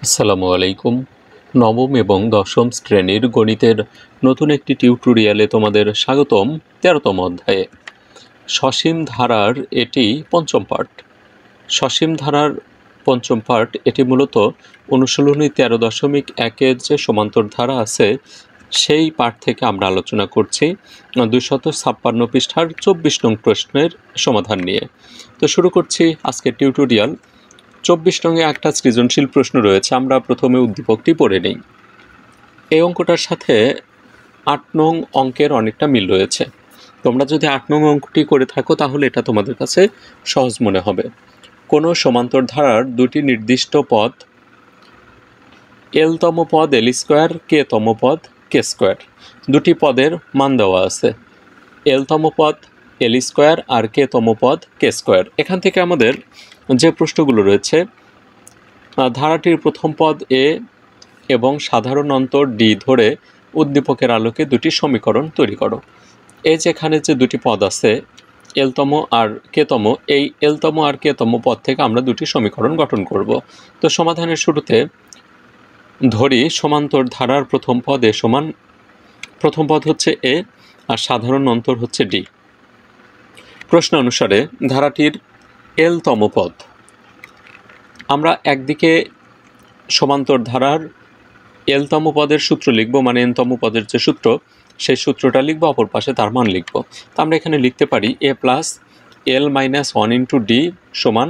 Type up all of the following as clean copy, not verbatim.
আসসালামু আলাইকুম। নবম এবং দশম শ্রেণীর গণিতের নতুন একটি টিউটোরিয়ালে তোমাদের স্বাগতম। ১৩তম অধ্যায়ে সসীম ধারার এটি পঞ্চম পার্ট। সসীম ধারার পঞ্চম পার্ট এটি মূলত অনুশীলনী ১৩.১-এর যে সমান্তর ধারা আছে সেই পার্ট থেকে আমরা আলোচনা করছি ২৫৬ পৃষ্ঠার ২৪ নং প্রশ্নের সমাধান নিয়ে। তো শুরু করছি আজকের টিউটোরিয়াল। ২৪ নংয়ে একটা সৃজনশীল প্রশ্ন রয়েছে, আমরা প্রথমে উদ্দীপকটি পড়ে নিই। এই অঙ্কটার সাথে ৮ নং অঙ্কের অনেকটা মিল রয়েছে। তোমরা যদি ৮ নং অঙ্কটি করে থাকো তাহলে এটা তোমাদের কাছে সহজ মনে হবে। কোনো সমান্তর ধারার দুটি নির্দিষ্ট পদ, এলতম পদ এল স্কোয়ার, কে তম পদ কে স্কোয়ার, দুটি পদের মান দেওয়া আছে। এলতম পদ এল স্কোয়ার আর কে তম পদ কে স্কোয়ার। এখান থেকে আমাদের যে প্রশ্নগুলো রয়েছে, ধারাটির প্রথম পদ এ এবং সাধারণ অন্তর ডি ধরে উদ্দীপকের আলোকে দুটি সমীকরণ তৈরি করো। এই যেখানে যে দুটি পদ আছে এলতম আর কেতম, এই এলতম আর কেতম পদ থেকে আমরা দুটি সমীকরণ গঠন করব। তো সমাধানের শুরুতে ধরি সমান্তর ধারার প্রথম পদ এ সমান, প্রথম পদ হচ্ছে এ আর সাধারণ অন্তর হচ্ছে ডি। প্রশ্ন অনুসারে ধারাটির এলতম পদ, আমরা একদিকে সমান্তর ধারার এলতম পদের সূত্র লিখব, মানে এনতম পদের যে সূত্র সেই সূত্রটা লিখব, অপর পাশে তার মান লিখব। তো আমরা এখানে লিখতে পারি এ plus L minus 1 into D সমান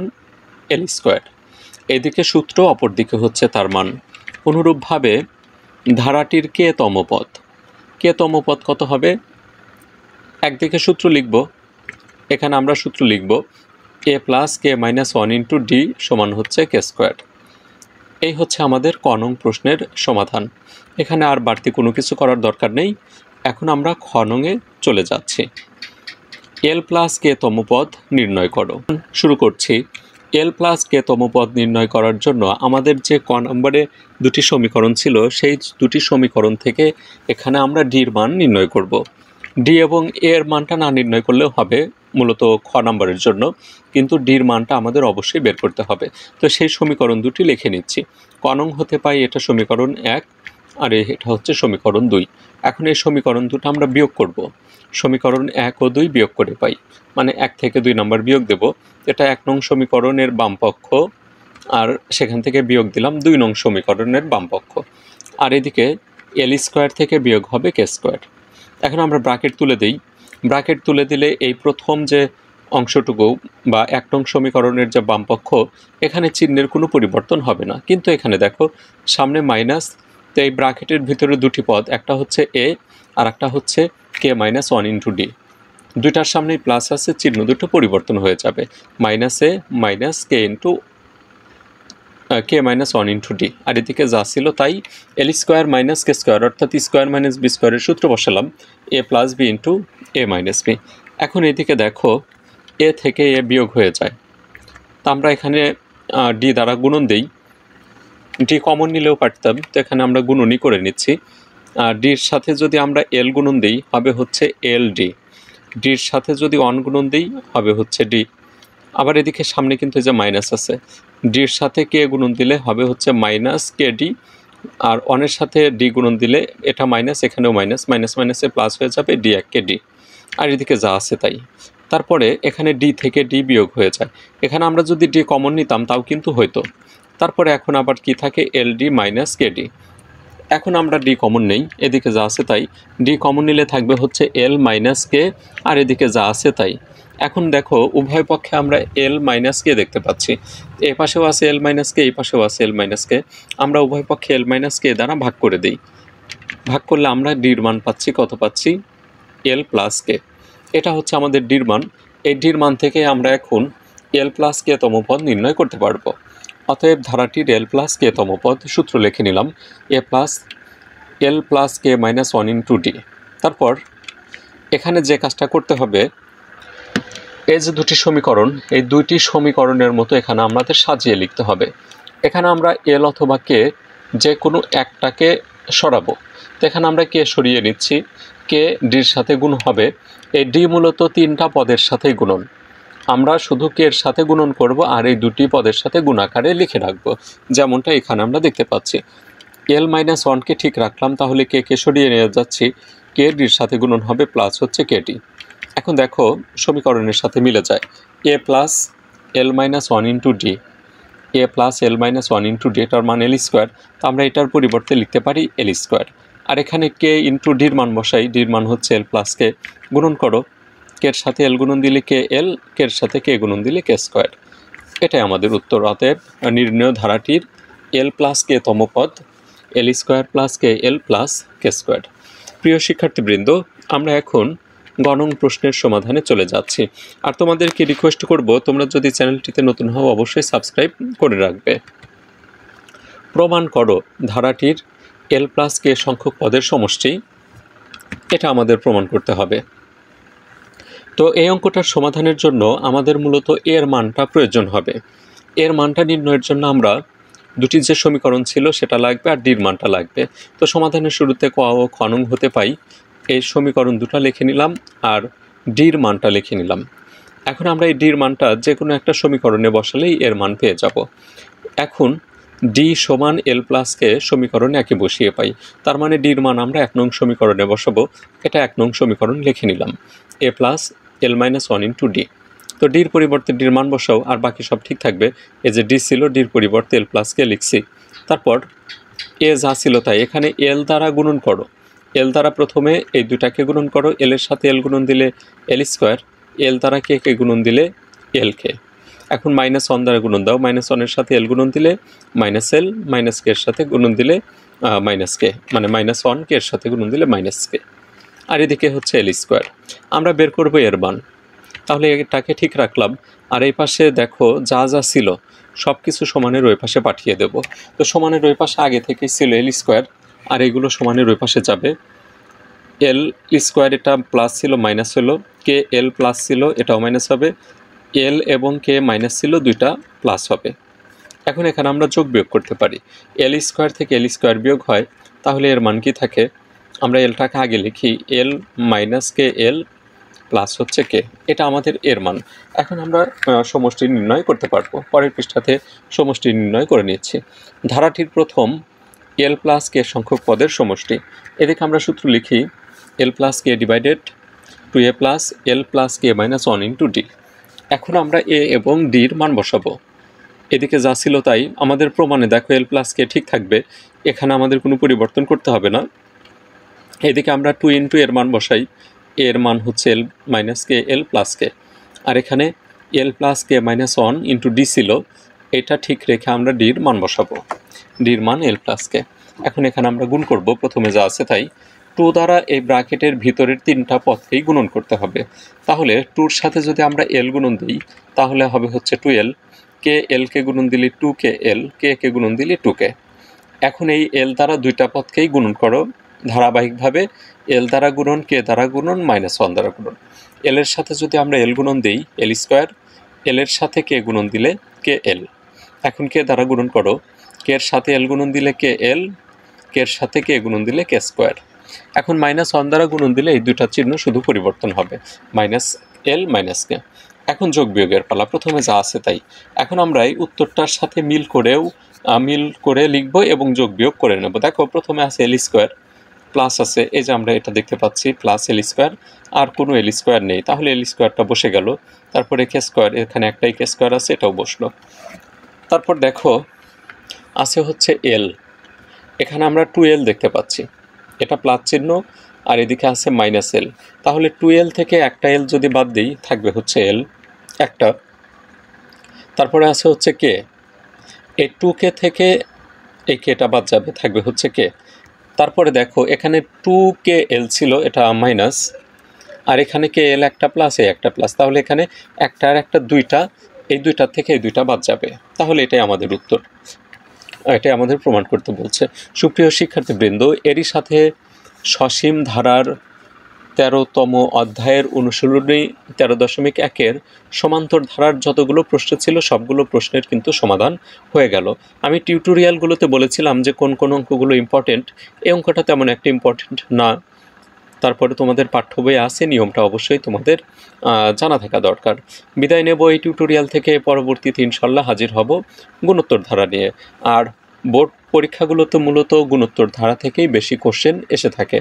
এল স্কোয়ার। এদিকে সূত্র, অপর দিকে হচ্ছে তার মান। অনুরূপভাবে ধারাটির কে তম পদ, কে তম পদ কত হবে? একদিকে সূত্র লিখব, এখানে আমরা সূত্র লিখব এ plus k minus 1 into D সমান হচ্ছে কে স্কোয়ার। এই হচ্ছে আমাদের ক নং প্রশ্নের সমাধান। এখানে আর বাড়তি কোনো কিছু করার দরকার নেই। এখন আমরা খ নংয়ে চলে যাচ্ছি। এল প্লাস কে তম পদ নির্ণয় করো। শুরু করছি। এল প্লাস কে তম পদ নির্ণয় করার জন্য আমাদের যে ক নম্বরে দুটি সমীকরণ ছিল সেই দুটি সমীকরণ থেকে এখানে আমরা ডির মান নির্ণয় করব। ডি এবং এর মানটা না নির্ণয় করলেও হবে মূলত খ নম্বরের জন্য, কিন্তু ডির মানটা আমাদের অবশ্যই বের করতে হবে। তো সেই সমীকরণ দুটি লিখে নিচ্ছি। ক নং হতে পাই এটা সমীকরণ ১ আর এটা হচ্ছে সমীকরণ ২। এখন এই সমীকরণ দুটো আমরা বিয়োগ করব। সমীকরণ ১ ও ২ বিয়োগ করে পাই, মানে ১ থেকে ২ নম্বর বিয়োগ দেব। এটা ১ নং সমীকরণের বাম পক্ষ, আর সেখান থেকে বিয়োগ দিলাম ২ নং সমীকরণের বাম পক্ষ। আর এদিকে এল স্কোয়ার থেকে বিয়োগ হবে কে স্কোয়ার। এখন আমরা ব্র্যাকেট তুলে দিই। ব্র্যাকেট তুলে দিলে এই প্রথম যে অংশটুকু বা ১ নং সমীকরণের যে বামপক্ষ, এখানে চিহ্নের কোনো পরিবর্তন হবে না, কিন্তু এখানে দেখো সামনে মাইনাস। তো এই ব্র্যাকেটের ভিতরে দুটি পদ, একটা হচ্ছে এ আর একটা হচ্ছে কে মাইনাস 1 ইন্টু ডি। দুইটার সামনেই প্লাস আছে, চিহ্ন দুটো পরিবর্তন হয়ে যাবে, মাইনাস এ মাইনাস কে into k minus 1 into D. আর এদিকে যা ছিল তাই, এল স্কোয়ার মাইনাস কে স্কোয়ার অর্থাৎ স্কোয়ার মাইনাস বি স্কোয়ারের সূত্র বসালাম, এ প্লাস বি ইন্টু এ মাইনাস বি। এখন এদিকে দেখো এ থেকে এ বিয়োগ হয়ে যায়, তা আমরা এখানে ডি দ্বারা গুণন দিই। ডি কমন নিলেও পারতাম, তো এখানে আমরা গুণনই করে নিচ্ছি। ডির সাথে যদি আমরা এল গুণন দিই হবে হচ্ছে এল ডি, ডির সাথে যদি 1 গুণন দিই হবে হচ্ছে ডি। আবার এদিকে সামনে কিন্তু যে মাইনাস আছে, ডির সাথে কে গুণন দিলে হবে হচ্ছে মাইনাস কে ডি, আর 1-এর সাথে ডি গুণন দিলে এটা মাইনাস, এখানেও মাইনাস, মাইনাস মাইনাসে প্লাস হয়ে যাবে ডি 1 কে ডি। আর এদিকে যা আছে তাই। তারপরে এখানে ডি থেকে ডি বিয়োগ হয়ে যায়। এখানে আমরা যদি ডি কমন নিতাম তাও কিন্তু হইতো। তারপরে এখন আবার কি থাকে, L D minus K D. এখন আমরা ডি কমন নেই, এদিকে যা আছে তাই। ডি কমন নিলে থাকবে হচ্ছে এল মাইনাস কে, আর এদিকে যা আছে তাই। এখন দেখো উভয় পক্ষে আমরা এল মাইনাস কে দেখতে পাচ্ছি, এই পাশেও আছে এল মাইনাস কে, এই পাশেও আছে এল মাইনাস কে। আমরা উভয় পক্ষে এল মাইনাস কে দ্বারা ভাগ করে দিই। ভাগ করলে আমরা ডির মান পাচ্ছি, কত পাচ্ছি, এল প্লাস কে। এটা হচ্ছে আমাদের ডির মান। এই ডির মান থেকে আমরা এখন এল প্লাস কে তম পদ নির্ণয় করতে পারবো। অতএব ধারাটির এল প্লাস কে তম পদ সূত্র লিখে নিলাম, এ plus L plus k minus 1 into D. তারপর এখানে যে কাজটা করতে হবে, এই যে দুটি সমীকরণ, এই দুইটি সমীকরণের মতো এখানে আমাদের সাজিয়ে লিখতে হবে। এখানে আমরা এল অথবা কে যে কোনো একটাকে সরাবো। তো এখানে আমরা কে সরিয়ে নিচ্ছি, কে ডির সাথে গুণ হবে। এই ডি মূলত 3টা পদের সাথেই গুণন, আমরা শুধু কে এর সাথে গুণন করব আর এই দুটি পদের সাথে গুণাকারে লিখে রাখবো, যেমনটা এখানে আমরা দেখতে পাচ্ছি। l-1কে ঠিক রাখলাম, তাহলে কে সরিয়ে নিয়ে যাচ্ছি, কে ডির সাথে গুণন হবে প্লাস হচ্ছে কেটি। এখন দেখো সমীকরণের সাথে মিলে যায়, a plus l-1 into D, A plus l-1 into D, এটার মান l স্কোয়ার, তো আমরা এটার পরিবর্তে লিখতে পারি l স্কোয়ার। আর এখানে কে ইন্টু ডির মান বসাই, ডির মান হচ্ছে l প্লাস কে, গুণন করো, কের সাথে l গুণন দিলে কে l, কের সাথে কে গুণন দিলে কে স্কোয়ার। এটাই আমাদের উত্তর। অতএব নির্ণয় ধারাটির l প্লাস কে তম পদ l স্কোয়ার প্লাস কে l প্লাস কে স্কোয়ার। প্রিয় শিক্ষার্থীবৃন্দ, আমরা এখন গণং প্রশ্নের সমাধানে চলে যাচ্ছি। আর তোমাদেরকে রিকোয়েস্ট করব, তোমরা যদি চ্যানেলটিতে নতুন হও অবশ্যই সাবস্ক্রাইব করে রাখবে। প্রমাণ করো ধারাটির l প্লাস কে সংখ্যক পদের সমষ্টি, এটা আমাদের প্রমাণ করতে হবে। তো এই অঙ্কটার সমাধানের জন্য আমাদের মূলত এর মানটা প্রয়োজন হবে। এর মানটা নির্ণয়ের জন্য আমরা দুটি যে সমীকরণ ছিল সেটা লাগবে আর ডির মানটা লাগবে। তো সমাধানের শুরুতে ক ও খ নং হতে পাই এই সমীকরণ দুটো লিখে নিলাম আর ডির মানটা লিখে নিলাম। এখন আমরা এই ডির মানটা যে কোনো একটা সমীকরণে বসালেই এর মান পেয়ে যাব। এখন ডি সমান l প্লাস কে সমীকরণে একে বসিয়ে পাই, তার মানে ডির মান আমরা 1 নং সমীকরণে বসাবো। এটা 1 নং সমীকরণ লিখে নিলাম, a plus l-1 into D. তো ডির পরিবর্তে ডির মান বসাও, আর বাকি সব ঠিক থাকবে। এই যে ডি ছিল, ডির পরিবর্তে l প্লাস কে লিখছি। তারপর এ যা ছিল তাই এখানে l দ্বারা গুণন করো, l দ্বারা প্রথমে এই দুটাকে গুণন করো, l এর সাথে l গুণন দিলে l স্কোয়ার, l দ্বারা কে গুণন দিলে l কে। এখন -1 দ্বারা গুণন দাও, -1 এর সাথে l গুণন দিলে -l, -k এর সাথে গুণন দিলে -k, মানে -1 কে এর সাথে গুণন দিলে -k, আর এদিকে হচ্ছে l স্কোয়ার। আমরা বের করবো এর মান, তাহলে এটাকে ঠিক রাখলাম। আর এই পাশে দেখো যা যা ছিল সব কিছু সমানের ওই পাশে পাঠিয়ে দেব। তো সমানের ওই পাশে আগে থেকেই ছিল l স্কোয়ার, আর এগুলো সমানের ওই পাশে যাবে। l স্কোয়ার এটা প্লাস ছিল, মাইনাস হলো, কে l প্লাস ছিল, এটাও মাইনাস হবে, l এবং কে মাইনাস ছিল, দুইটা প্লাস হবে। এখন এখানে আমরা যোগ বিয়োগ করতে পারি, l স্কোয়ার থেকে l স্কোয়ার বিয়োগ হয়, তাহলে এর মান কি থাকে, আমরা এলটাকে আগে লিখি, l মাইনাস কে l প্লাস হচ্ছে কে, এটা আমাদের এর মান। এখন আমরা সমষ্টি নির্ণয় করতে পারবো। পরের পৃষ্ঠাতে সমষ্টি নির্ণয় করে নিচ্ছি। ধারাটির প্রথম l প্লাস কে সংখ্যক পদের সমষ্টি, এদিকে আমরা সূত্র লিখি l plus k divided 2a plus l plus k minus 1 into d. এখন আমরা এ এবং ডির মান বসাবো, এদিকে যা ছিল তাই। আমাদের প্রমাণে দেখো l প্লাস কে ঠিক থাকবে, এখানে আমাদের কোনো পরিবর্তন করতে হবে না। এদিকে আমরা 2 ইন্টু এর মান বসাই, এর মান হচ্ছে l মাইনাস কে l প্লাস কে, আর এখানে l plus k minus 1 into D ছিল, এটা ঠিক রেখে আমরা ডির মান বসাবো, ডির মান l প্লাস কে। এখন এখানে আমরা গুণ করব, প্রথমে যা আছে তাই। 2 দ্বারা এই ব্র্যাকেটের ভিতরের তিনটা পদকেই গুণন করতে হবে, তাহলে 2-র সাথে যদি আমরা l গুণন দিই তাহলে হবে হচ্ছে 2l, কে l কে গুণন দিলে 2k l, কে গুণন দিলে 2k। এখন এই l দ্বারা দুইটা পদকেই গুণন করো ধারাবাহিকভাবে, l দ্বারা গুণন, কে দ্বারা গুণন, -1 দ্বারা গুণন। l এর সাথে যদি আমরা l গুণন দিই l স্কোয়ার, l এর সাথে কে গুণন দিলে কে l। এখন কে দ্বারা গুণন করো, কে এর সাথে l গুণন দিলে কে l, কে এর সাথে কে গুণন দিলে কে স্কোয়ার। এখন -1 দ্বারা গুণন দিলে এই দুটা চিহ্ন শুধু পরিবর্তন হবে, -l - কে। এখন যোগ বিয়োগের পালা, প্রথমে যা আছে তাই। এখন আমরা এই উত্তরটার সাথে মিল করে লিখব এবং যোগ বিয়োগ করে নেব। দেখো প্রথমে আছে l স্কোয়ার প্লাস আছে, এই যে আমরা এটা দেখতে পাচ্ছি প্লাস l স্কোয়ার, আর কোনো l স্কোয়ার নেই, তাহলে l স্কোয়ারটা বসে গেল। তারপরে কে স্কোয়ার, এখানে একটাই কে স্কোয়ার আছে, এটাও বসলো। তারপর দেখো আছে হচ্ছে l, এখানে আমরা 2l দেখতে পাচ্ছি, এটা প্লাস চিহ্ন, আর এদিকে আছে -l, তাহলে 2l থেকে একটা l যদি বাদ দিই থাকবে হচ্ছে l একটা। তারপরে আছে হচ্ছে কে, এই 2k থেকে এই কেটা বাদ যাবে, থাকবে হচ্ছে কে। তারপরে দেখো এখানে 2kl ছিল, এটা মাইনাস, আর এখানে kl একটা প্লাস, এই একটা প্লাস, তাহলে এখানে একটা আর একটা দুইটা, এই দুইটার থেকে এই দুইটা বাদ যাবে, তাহলে এটাই আমাদের উত্তর, এটাই আমাদের প্রমাণ করতে বলছে। সুপ্রিয় শিক্ষার্থীবৃন্দ, এরই সাথে সসীম ধারার 13তম অধ্যায়ের অনুশীলনী 13.1-এর সমান্তর ধারার যতগুলো প্রশ্ন ছিল সবগুলো প্রশ্নের কিন্তু সমাধান হয়ে গেল। আমি টিউটোরিয়ালগুলোতে বলেছিলাম যে কোন কোন অঙ্কগুলো ইম্পর্টেন্ট, এই অঙ্কটা তেমন একটা ইম্পর্টেন্ট না, তারপরে তোমাদের পাঠ্য বইয়ে আছে, নিয়মটা অবশ্যই তোমাদের জানা থাকা দরকার। বিদায় নেব এই টিউটোরিয়াল থেকে, পরবর্তীতে ইনশাল্লাহ হাজির হব গুণোত্তর ধারা নিয়ে। আর বোর্ড পরীক্ষাগুলোতে মূলত গুণোত্তর ধারা থেকেই বেশি কোশ্চেন এসে থাকে।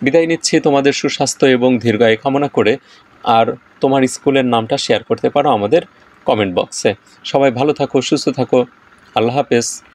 বিদায় নিচ্ছি তোমাদের সুস্বাস্থ্য এবং দীর্ঘায়ু কামনা করে। আর তোমার স্কুলের নামটা শেয়ার করতে পারো আমাদের কমেন্ট বক্সে। সবাই ভালো থাকো, সুস্থ থাকো, আল্লাহ হাফেজ।